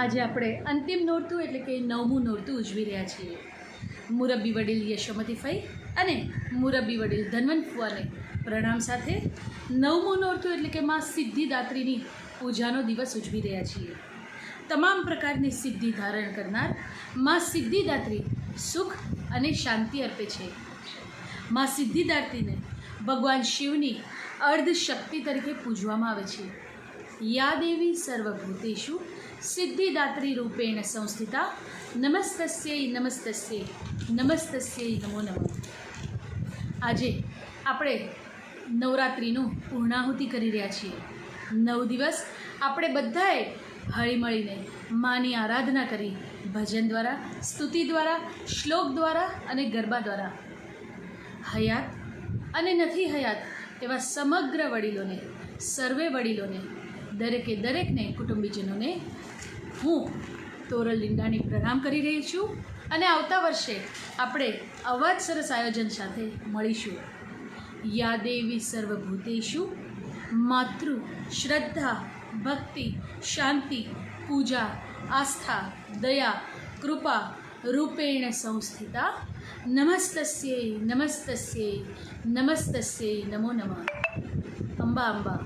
આજે આપણે અંતિમ નોરતું એટલે કે 9મું નોરતું ઉજવી રહ્યા છીએ. મુરબ્બી વડીલ યશોમતી ફઈ અને મુરબ્બી વડીલ ધનવંત ફુવાને પ્રણામ સાથે 9મું નોરતું એટલે કે માં સિદ્ધિદાત્રીની પૂજાનો દિવસ ઉજવી રહ્યા છીએ. તમામ પ્રકારની સિદ્ધિ ધારણ કરનાર માં સિદ્ધિદાત્રી સુખ અને શાંતિ અર્પે છે. માં સિદ્ધિદાત્રીને ભગવાન શિવની અર્ધ શક્તિ તરીકે પૂજવામાં આવે છે. યા દેવી સર્વભૂતેષુ સિદ્ધિદાત્રી રૂપેણ સંસ્થિતા નમસ્તસ્યૈ નમસ્તસ્યૈ નમસ્તસ્યૈ નમો નમઃ. આજે આપણે નવરાત્રિનું પૂર્ણાહુતિ કરી રહ્યા છીએ. 9 દિવસ આપણે બધાએ હળીમળીને માની આરાધના કરી ભજન દ્વારા, સ્તુતિ દ્વારા, શ્લોક દ્વારા અને ગરબા દ્વારા હયાત અને નથી હયાત એવા સમગ્ર વડીલોને, સર્વે વડીલોને, દરેકને કુટુંબીજનોને હું તોરલ લીંડાની પ્રણામ કરી રહી છું. અને આવતા વર્ષે આપણે આવા જ સરસ આયોજન સાથે મળીશું. યા દેવી સર્વભૂતેષુ માતૃ શ્રદ્ધા, ભક્તિ, શાંતિ, પૂજા, આસ્થા, દયા, કૃપા રૂપેણ સંસ્થિતા નમસ્તસ્યૈ નમસ્તસ્યૈ નમસ્તસ્યૈ નમો નમઃ. અંબા અંબા